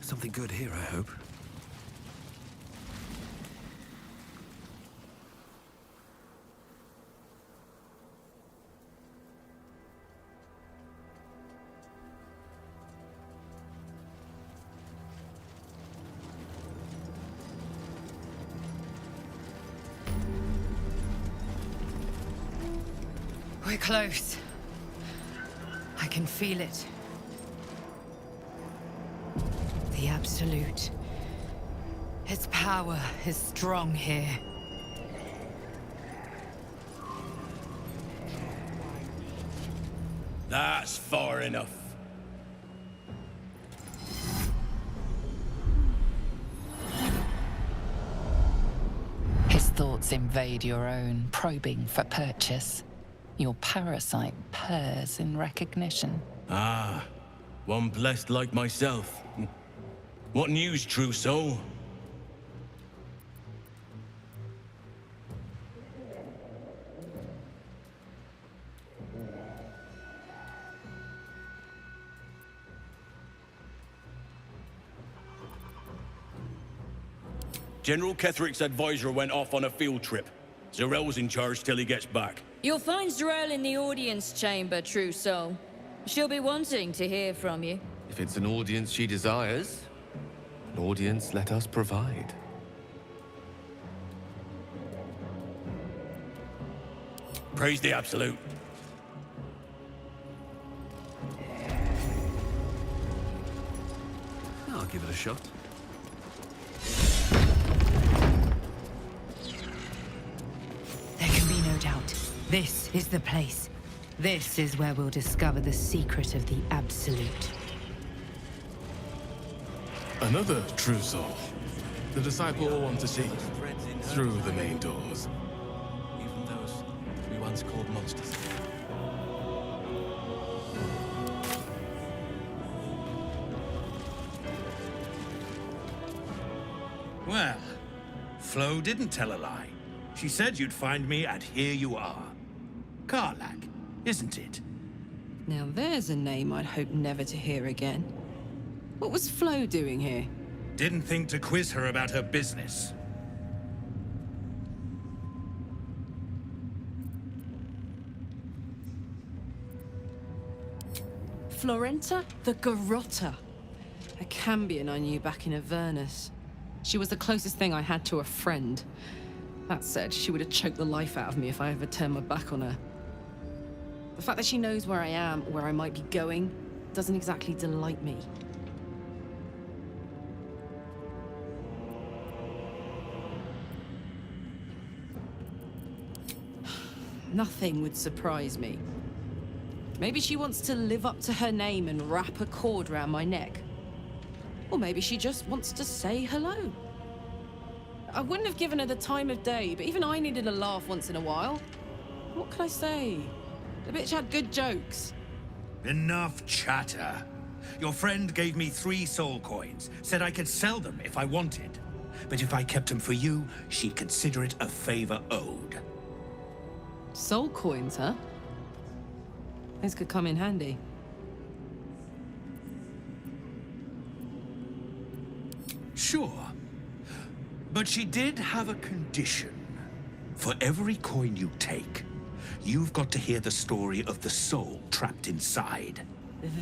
Something good here, I hope. We're close. I can feel it. The Absolute. Its power is strong here. That's far enough. His thoughts invade your own, probing for purchase. Your parasite purrs in recognition. Ah, one blessed like myself. What news, true soul? General Ketherick's advisor went off on a field trip. Zarel's in charge till he gets back. You'll find Zarel in the audience chamber, true soul. She'll be wanting to hear from you. If it's an audience she desires, an audience let us provide. Praise the Absolute. I'll give it a shot. There can be no doubt. This is the place. This is where we'll discover the secret of the Absolute. Another true soul. The disciple will want to see through the main doors. Even those we once called monsters. Well, Flo didn't tell a lie. She said you'd find me, and here you are. Karlach, isn't it? Now there's a name I'd hope never to hear again. What was Flo doing here? Didn't think to quiz her about her business. Florenta the Garotta. A Cambion I knew back in Avernus. She was the closest thing I had to a friend. That said, she would have choked the life out of me if I ever turned my back on her. The fact that she knows where I am, where I might be going, doesn't exactly delight me. Nothing would surprise me. Maybe she wants to live up to her name and wrap a cord around my neck. Or maybe she just wants to say hello. I wouldn't have given her the time of day, but even I needed a laugh once in a while. What could I say? The bitch had good jokes. Enough chatter. Your friend gave me 3 soul coins, said I could sell them if I wanted. But if I kept them for you, she'd consider it a favor owed. Soul coins, huh? Those could come in handy. Sure. But she did have a condition. For every coin you take, you've got to hear the story of the soul trapped inside.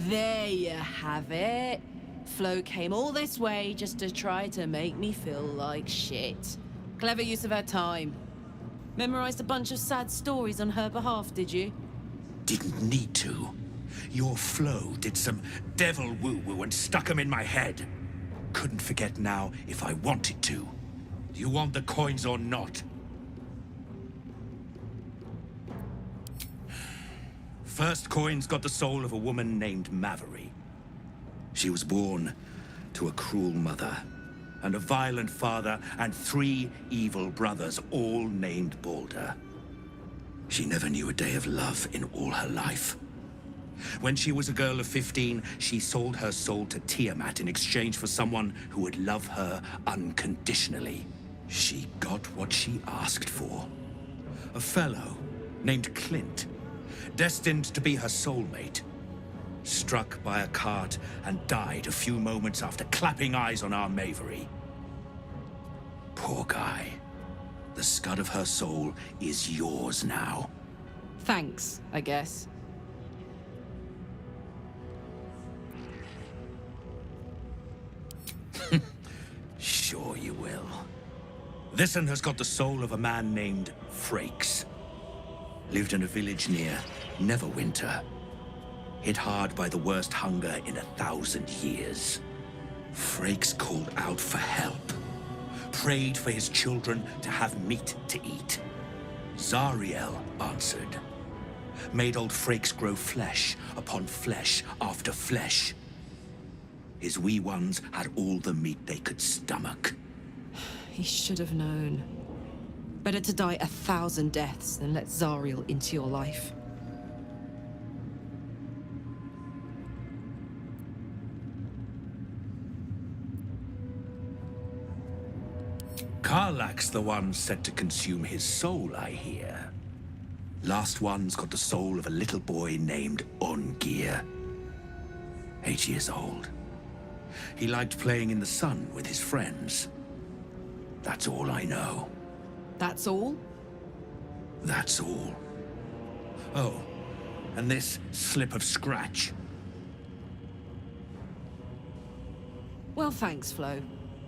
There you have it. Flo came all this way just to try to make me feel like shit. Clever use of her time. Memorized a bunch of sad stories on her behalf, did you? Didn't need to. Your Flo did some devil woo-woo and stuck 'em in my head. Couldn't forget now if I wanted to. Do you want the coins or not? First coin's got the soul of a woman named Maveri. She was born to a cruel mother, and a violent father, and 3 evil brothers, all named Baldur. She never knew a day of love in all her life. When she was a girl of 15, she sold her soul to Tiamat in exchange for someone who would love her unconditionally. She got what she asked for. A fellow named Clint, destined to be her soulmate. struck by a cart and died a few moments after clapping eyes on our Mavery. Poor guy. The scud of her soul is yours now. Thanks, I guess. Sure you will. This'n has got the soul of a man named Frakes. Lived in a village near Neverwinter. Hit hard by the worst hunger in 1,000 years. Frakes called out for help. Prayed for his children to have meat to eat. Zariel answered. Made old Frakes grow flesh upon flesh after flesh. His wee ones had all the meat they could stomach. He should have known. Better to die 1,000 deaths than let Zariel into your life. Karlach's the one set to consume his soul, I hear. Last one's got the soul of a little boy named Ungir. 8 years old. He liked playing in the sun with his friends. That's all I know. That's all? That's all. Oh, and this slip of scratch. Well, thanks, Flo.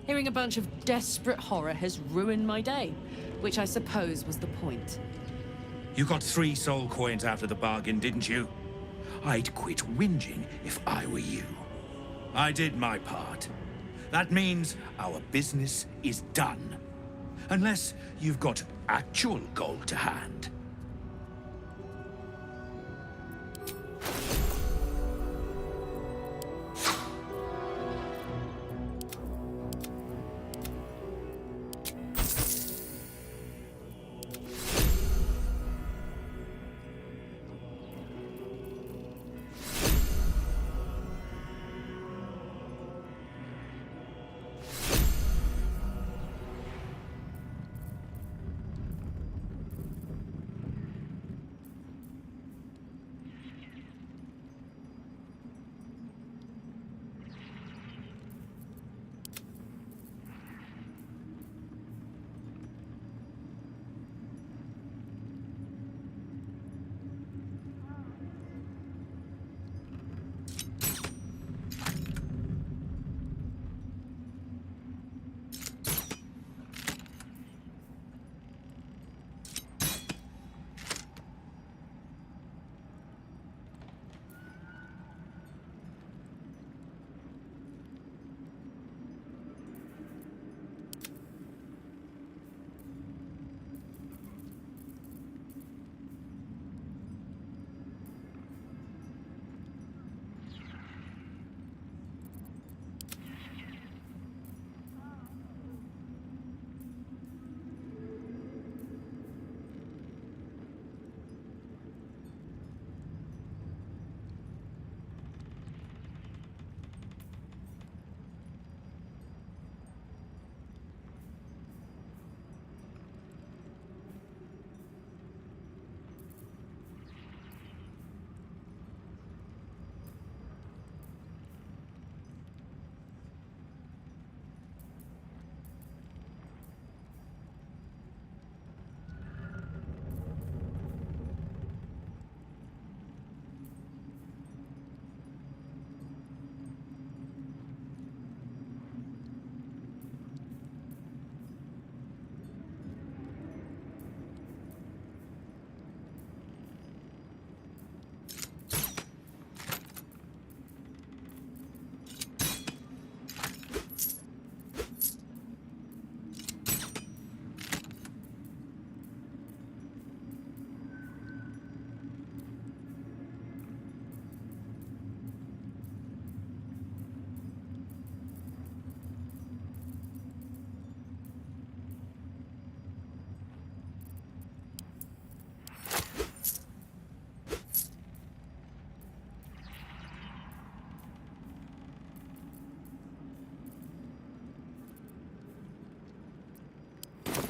Hearing a bunch of desperate horror has ruined my day, which I suppose was the point. You got 3 soul coins out of the bargain, didn't you? I'd quit whinging if I were you. I did my part. That means our business is done. Unless you've got actual gold to hand.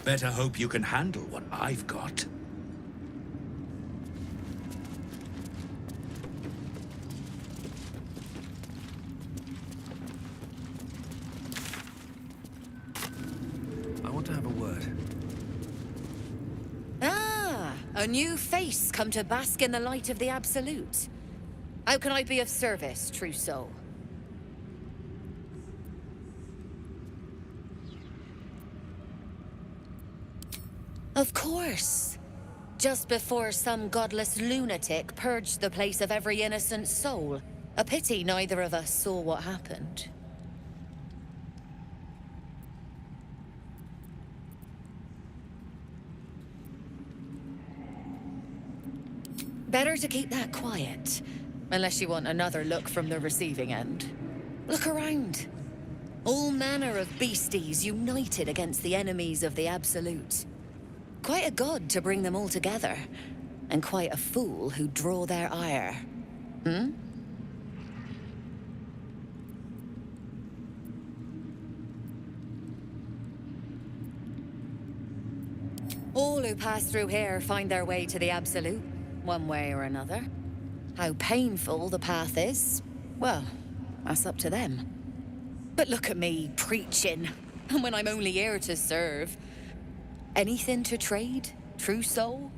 Better hope you can handle what I've got. A new face come to bask in the light of the Absolute. How can I be of service, true soul? Of course. Just before some godless lunatic purged the place of every innocent soul. A pity neither of us saw what happened. Better to keep that quiet. Unless you want another look from the receiving end. Look around. All manner of beasties united against the enemies of the Absolute. Quite a god to bring them all together. And quite a fool who'd draw their ire. Hmm? All who pass through here find their way to the Absolute, one way or another. How painful the path is, well, that's up to them. But look at me, preaching, and when I'm only here to serve. Anything to trade, true soul?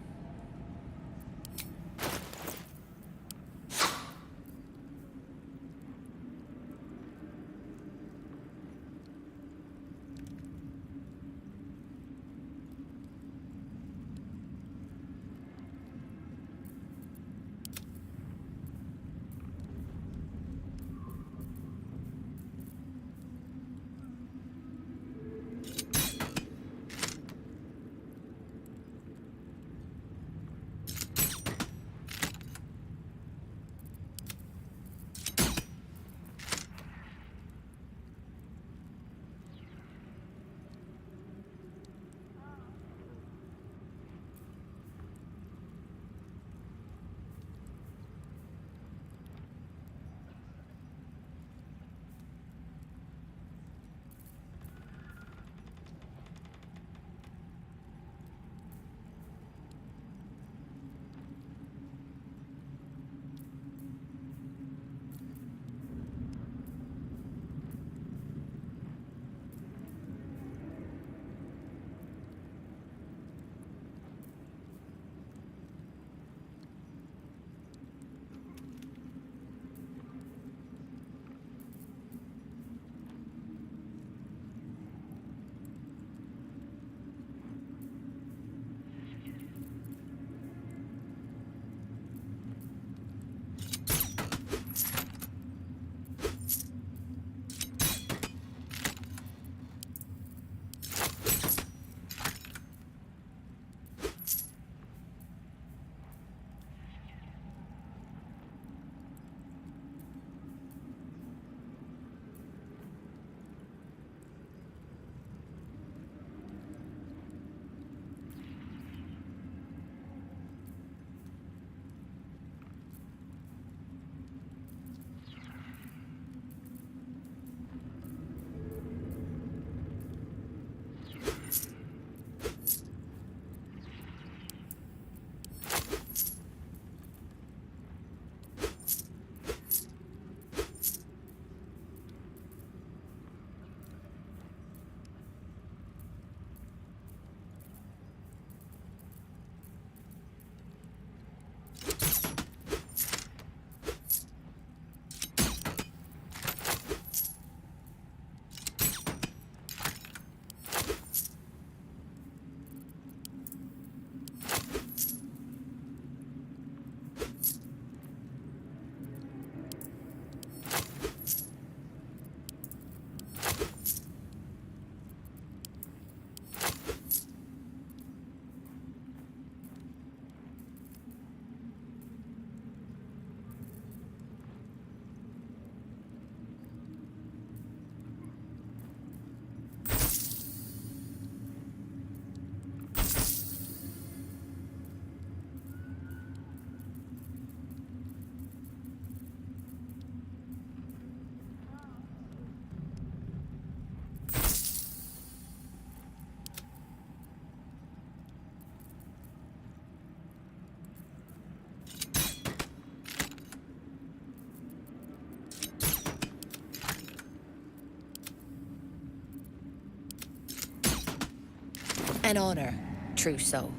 An honor, true soul.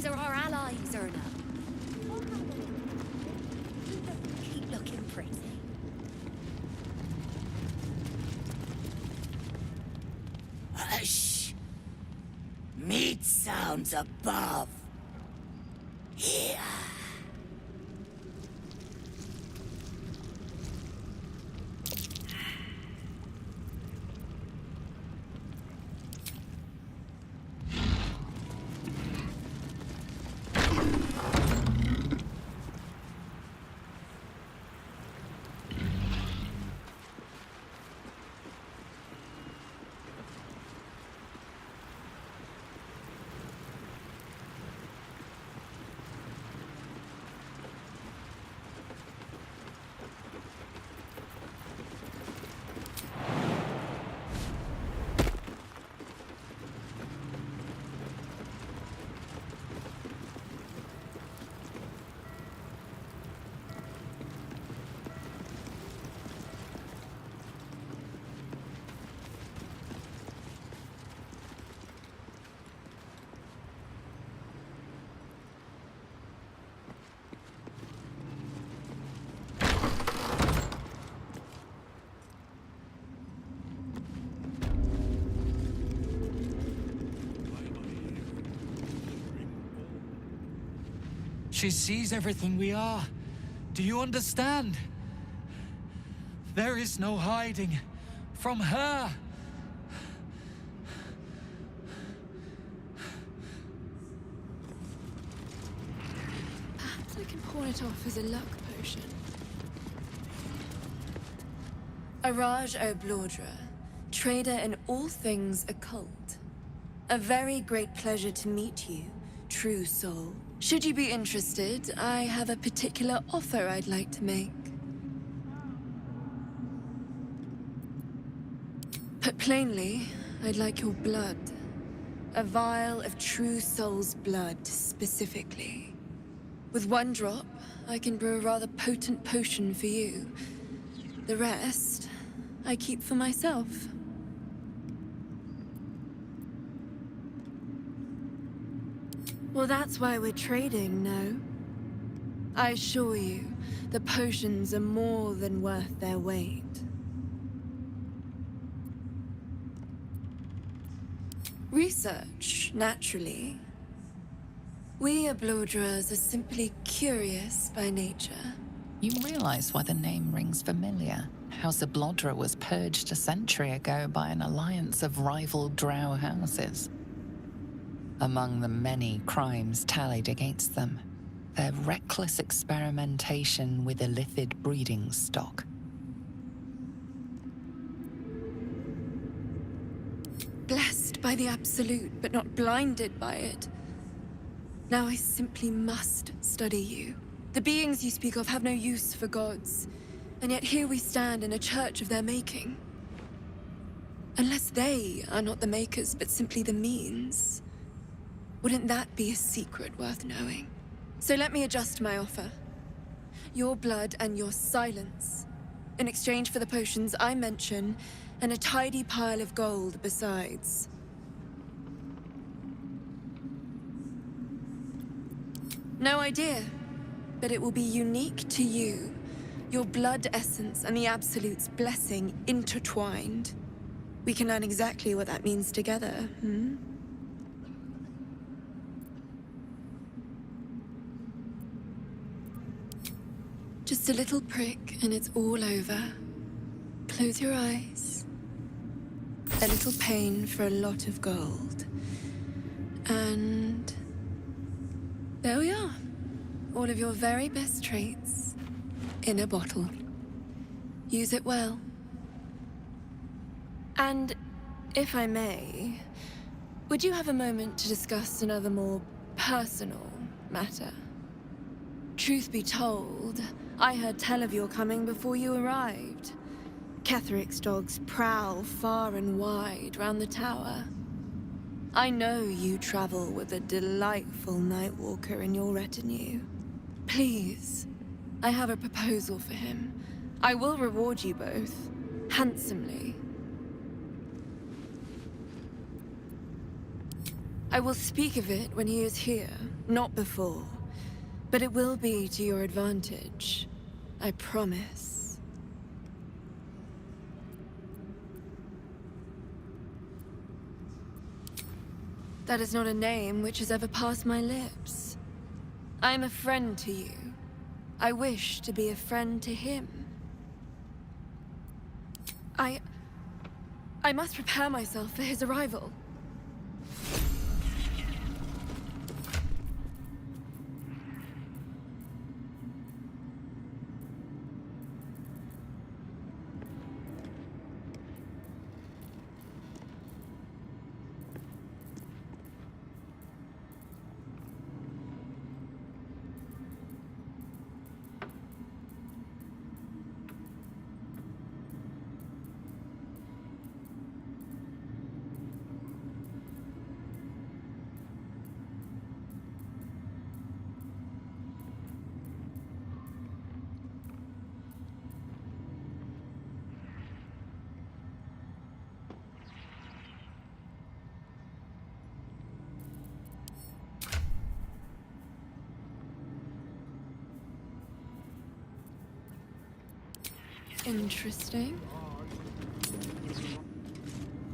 These are our allies, Erna. Keep looking pretty. Hush! Meat sounds above. Here. She sees everything we are. Do you understand? There is no hiding from her. Perhaps I can pawn it off as a luck potion. Araj Baldur, trader in all things occult. A very great pleasure to meet you, true soul. Should you be interested, I have a particular offer I'd like to make. Put plainly, I'd like your blood. A vial of true soul's blood, specifically. With one drop, I can brew a rather potent potion for you. The rest, I keep for myself. Well, that's why we're trading, no? I assure you, the potions are more than worth their weight. Research, naturally. We Balduras are simply curious by nature. You realize why the name rings familiar? House of Baldur was purged a century ago by an alliance of rival drow houses. Among the many crimes tallied against them, their reckless experimentation with illithid breeding stock. Blessed by the Absolute, but not blinded by it. Now I simply must study you. The beings you speak of have no use for gods, and yet here we stand in a church of their making. Unless they are not the makers, but simply the means. Wouldn't that be a secret worth knowing? So let me adjust my offer. Your blood and your silence. In exchange for the potions I mention, and a tidy pile of gold besides. No idea, but it will be unique to you. Your blood essence and the Absolute's blessing intertwined. We can learn exactly what that means together, hmm? Just a little prick and it's all over. Close your eyes. A little pain for a lot of gold. And there we are. All of your very best traits in a bottle. Use it well. And if I may, would you have a moment to discuss another more personal matter? Truth be told, I heard tell of your coming before you arrived. Ketheric's dogs prowl far and wide round the tower. I know you travel with a delightful Nightwalker in your retinue. Please, I have a proposal for him. I will reward you both, handsomely. I will speak of it when he is here, not before. But it will be to your advantage. I promise. That is not a name which has ever passed my lips. I am a friend to you. I wish to be a friend to him. I must prepare myself for his arrival. Interesting.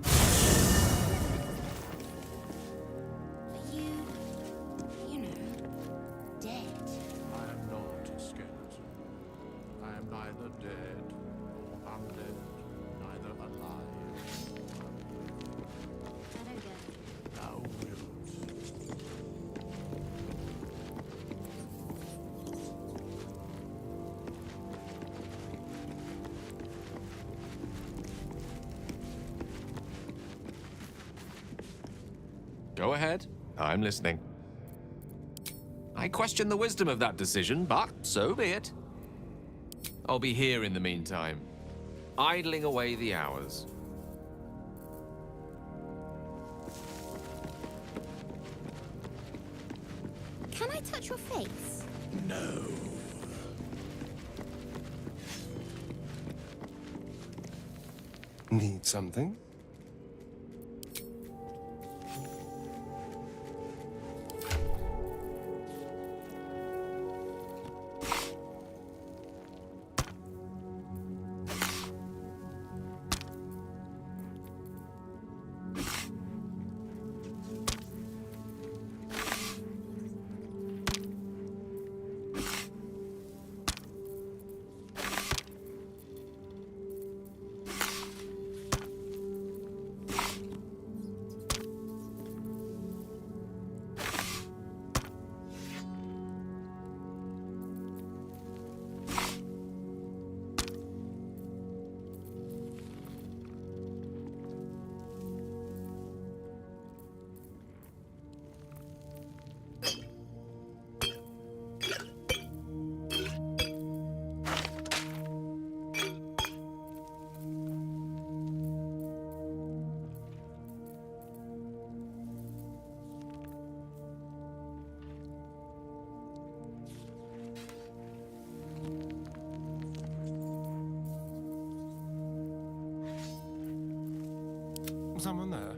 Are you know, dead? I am not a skeleton. I am neither dead nor undead, neither alive. I don't get it. Thou wilt. Go ahead. I'm listening. I question the wisdom of that decision, but so be it. I'll be here in the meantime, idling away the hours. Can I touch your face? No. Need something? Someone there?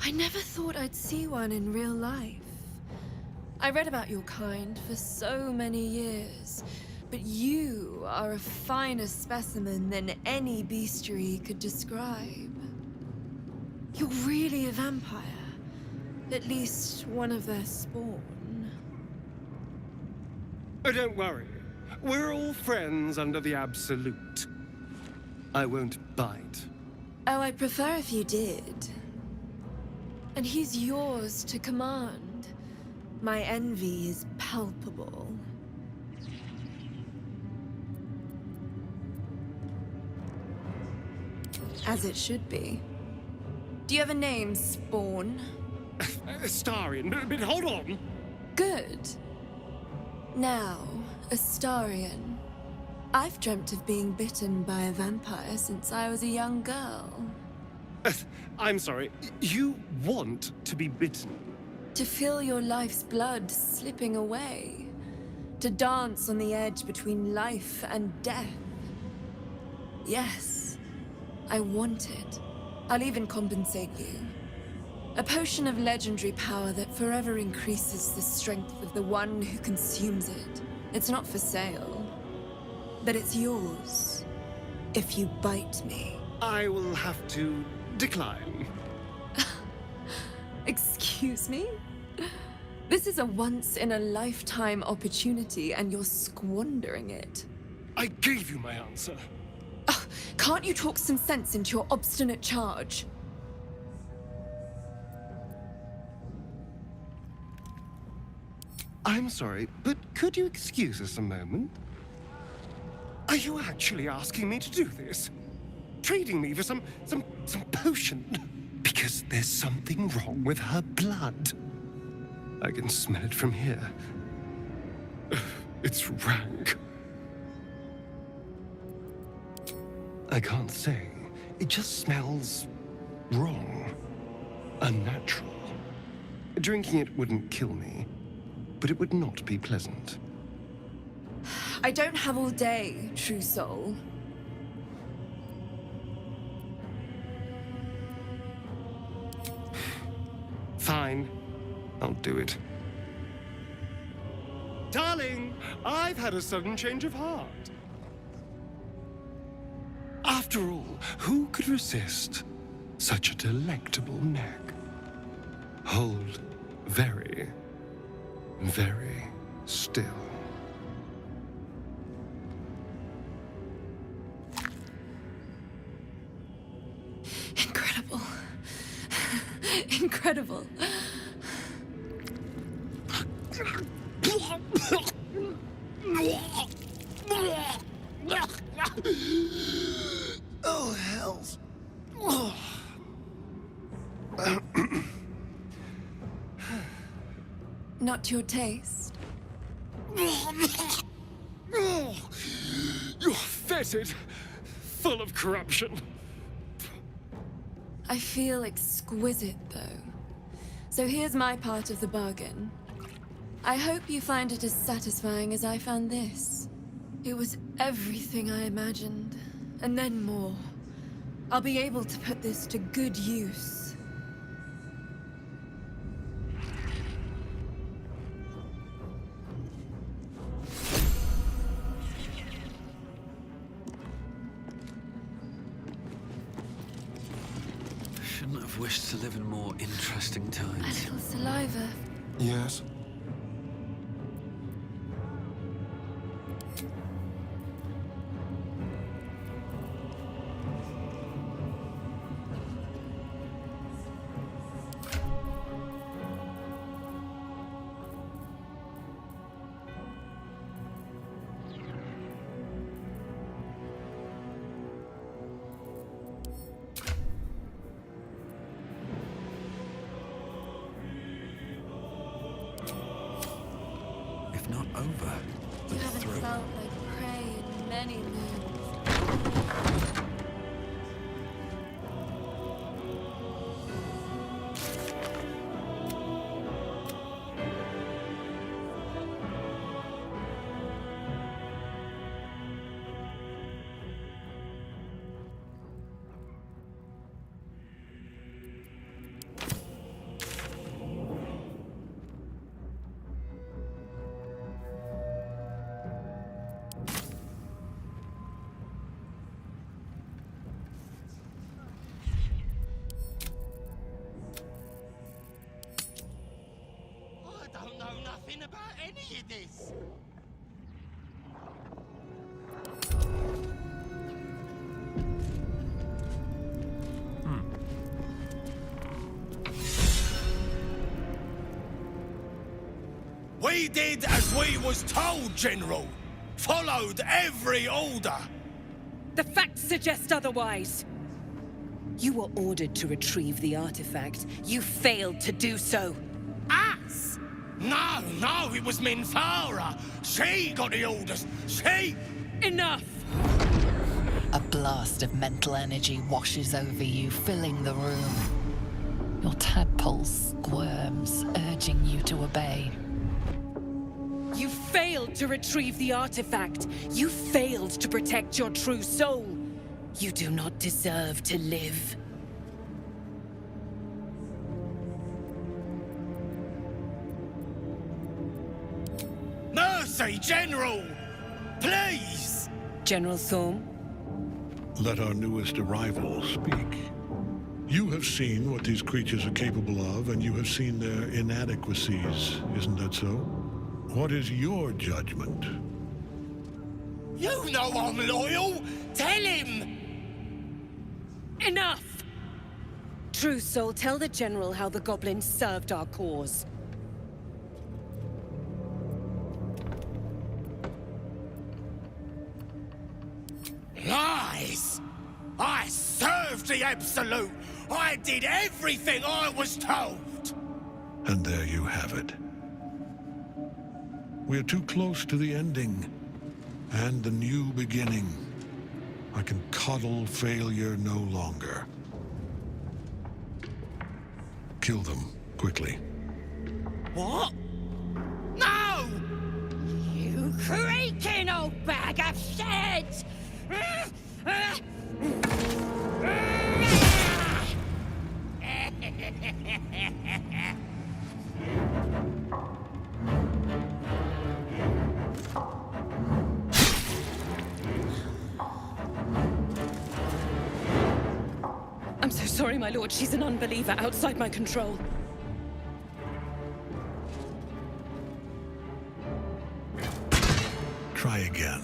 I never thought I'd see one in real life. I read about your kind for so many years, but you are a finer specimen than any bestiary could describe. You're really a vampire. At least one of their spawn. Oh, don't worry. We're all friends under the Absolute. I won't bite. Oh, I'd prefer if you did. And he's yours to command. My envy is palpable. As it should be. Do you have a name, Spawn? Astarion, but hold on. Good. Now, Astarion. I've dreamt of being bitten by a vampire since I was a young girl. I'm sorry, you want to be bitten? To feel your life's blood slipping away. To dance on the edge between life and death. Yes, I want it. I'll even compensate you. A potion of legendary power that forever increases the strength of the one who consumes it. It's not for sale, but it's yours if you bite me. I will have to decline. Excuse me? This is a once-in-a-lifetime opportunity, and you're squandering it. I gave you my answer. Can't you talk some sense into your obstinate charge? I'm sorry, but could you excuse us a moment? Are you actually asking me to do this? Trading me for some potion? Because there's something wrong with her blood. I can smell it from here. It's rank. I can't say. It just smells wrong. Unnatural. Drinking it wouldn't kill me, but it would not be pleasant. I don't have all day, true soul. Fine. I'll do it. Darling, I've had a sudden change of heart. After all, who could resist such a delectable neck? Hold very, very still. Incredible. Incredible. Oh, hells. Not your taste. You're fetid, full of corruption. I feel exquisite, though. So here's my part of the bargain. I hope you find it as satisfying as I found this. It was everything I imagined, and then more. I'll be able to put this to good use. Shouldn't have wished to live in more interesting A times. little saliva. Yes. If not over, You then haven't through. felt like prey in many moons. with this! We did as we was told, General. Followed every order. The facts suggest otherwise. You were ordered to retrieve the artifact. You failed to do so. Us? No, it was Minthara. She got the orders. She... Enough! A blast of mental energy washes over you, filling the room. Your tadpole squirms, urging you to obey. You failed to retrieve the artifact. You failed to protect your true soul. You do not deserve to live. Mercy, General! Please! General Thorm? Let our newest arrival speak. You have seen what these creatures are capable of, and you have seen their inadequacies. Isn't that so? What is your judgment? You know I'm loyal! Tell him! Enough! True Soul, tell the General how the goblins served our cause. Lies! I served the Absolute! I did everything I was told! And there you have it. We're too close to the ending, and the new beginning. I can coddle failure no longer. Kill them, quickly. What? No! You creaking old bag of shit! I'm so sorry, my lord. She's an unbeliever outside my control. Try again.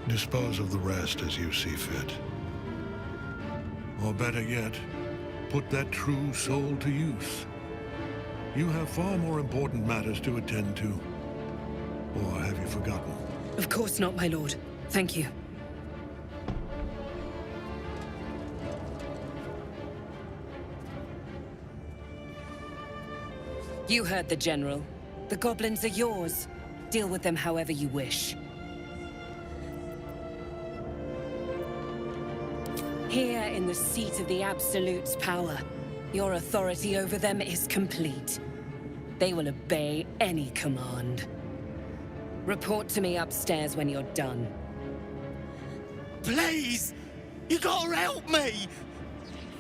Dispose of the rest as you see fit. Or better yet, put that true soul to use. You have far more important matters to attend to. Or have you forgotten? Of course not, my lord. Thank you. You heard the General. The goblins are yours. Deal with them however you wish. Here in the seat of the Absolute's power, your authority over them is complete. They will obey any command. Report to me upstairs when you're done. Please! You gotta help me!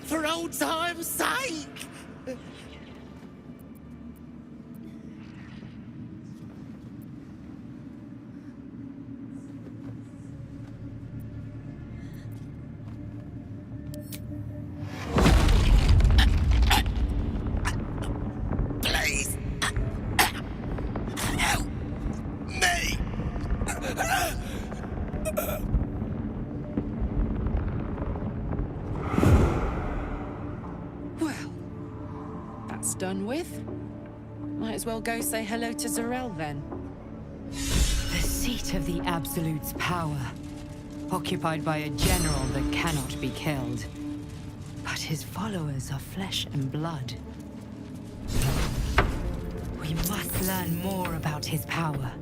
For old time's sake! Done with? Might as well go say hello to Zarel then. The seat of the Absolute's power, occupied by a general that cannot be killed. But his followers are flesh and blood. We must learn more about his power.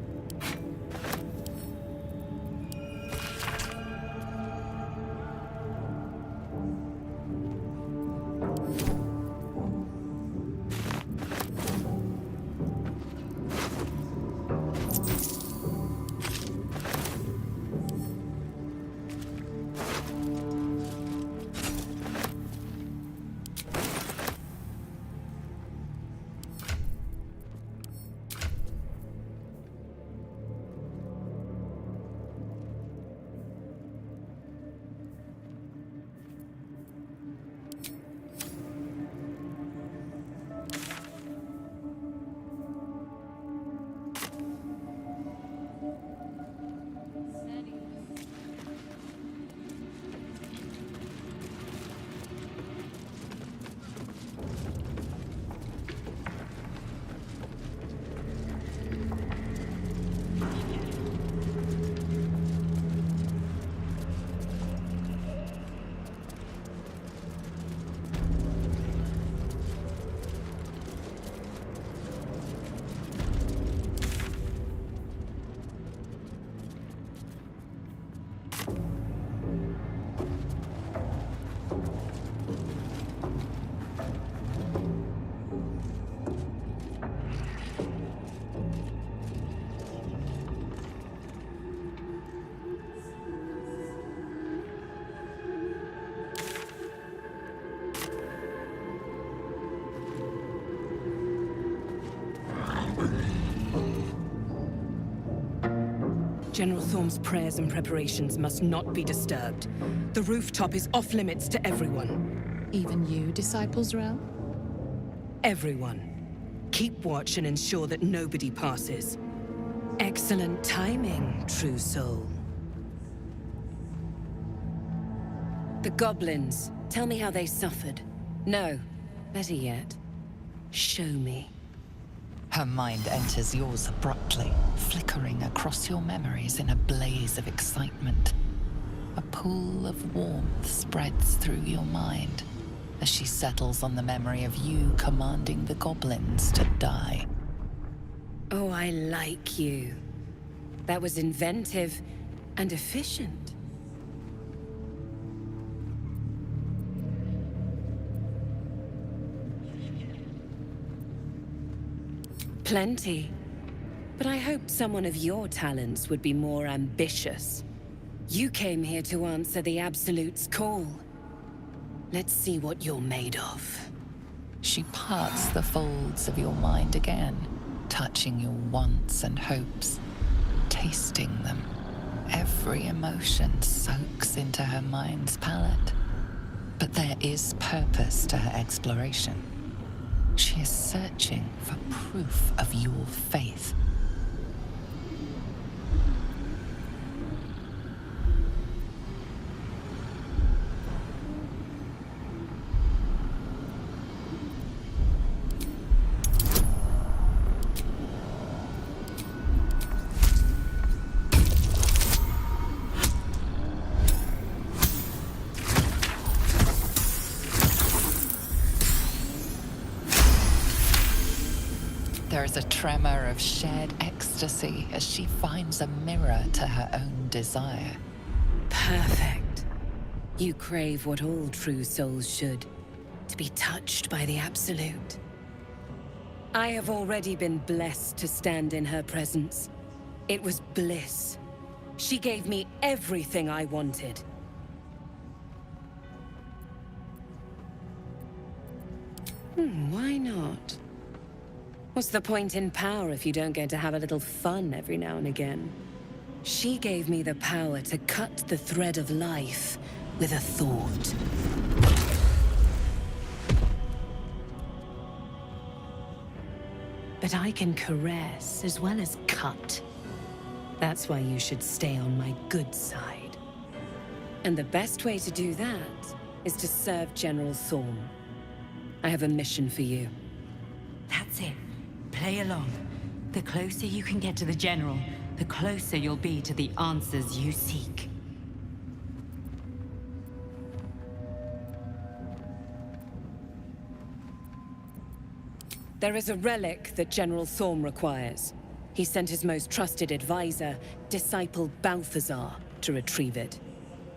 General Thorm's prayers and preparations must not be disturbed. The rooftop is off limits to everyone. Even you, Disciples Realm? Everyone. Keep watch and ensure that nobody passes. Excellent timing, true soul. The goblins. Tell me how they suffered. No. Better yet, show me. Her mind enters yours abruptly, flickering across your memories in a blaze of excitement. A pool of warmth spreads through your mind as she settles on the memory of you commanding the goblins to die. Oh, I like you. That was inventive and efficient. Plenty. But I hoped someone of your talents would be more ambitious. You came here to answer the Absolute's call. Let's see what you're made of. She parts the folds of your mind again, touching your wants and hopes, tasting them. Every emotion soaks into her mind's palette. But there is purpose to her exploration. She is searching for proof of your faith. There is a tremor of shared ecstasy as she finds a mirror to her own desire. Perfect. You crave what all true souls should, to be touched by the Absolute. I have already been blessed to stand in her presence. It was bliss. She gave me everything I wanted. Why not? What's the point in power if you don't get to have a little fun every now and again? She gave me the power to cut the thread of life with a thought. But I can caress as well as cut. That's why you should stay on my good side. And the best way to do that is to serve General Thorm. I have a mission for you. That's it. Play along. The closer you can get to the General, the closer you'll be to the answers you seek. There is a relic that General Thorm requires. He sent his most trusted advisor, disciple Balthazar, to retrieve it.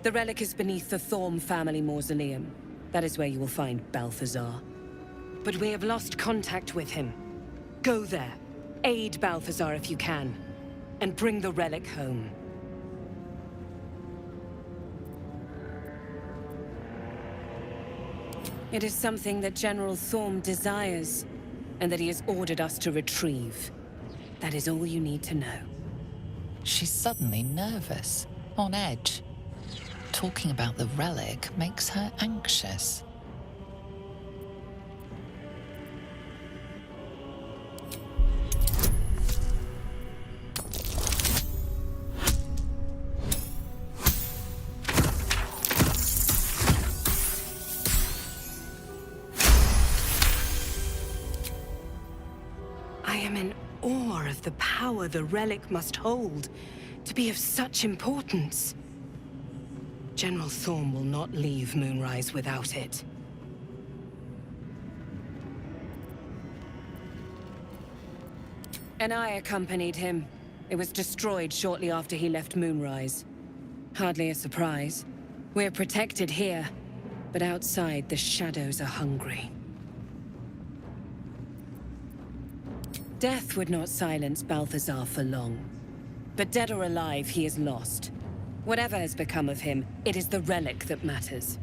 The relic is beneath the Thorm family mausoleum. That is where you will find Balthazar. But we have lost contact with him. Go there, aid Balthazar if you can, and bring the relic home. It is something that General Thorm desires, and that he has ordered us to retrieve. That is all you need to know. She's suddenly nervous, on edge. Talking about the relic makes her anxious. I am in awe of the power the relic must hold to be of such importance. General Thorm will not leave Moonrise without it. And I accompanied him. It was destroyed shortly after he left Moonrise. Hardly a surprise. We're protected here, but outside the shadows are hungry. Death would not silence Balthazar for long. But dead or alive, he is lost. Whatever has become of him, it is the relic that matters.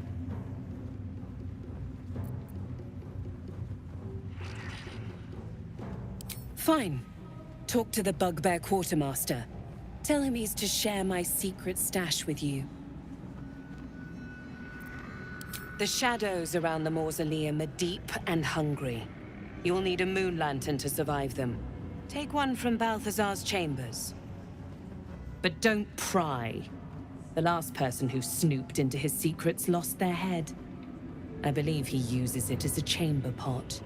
Fine. Talk to the Bugbear Quartermaster. Tell him he's to share my secret stash with you. The shadows around the Mausoleum are deep and hungry. You'll need a moon lantern to survive them. Take one from Balthazar's chambers. But don't pry. The last person who snooped into his secrets lost their head. I believe he uses it as a chamber pot.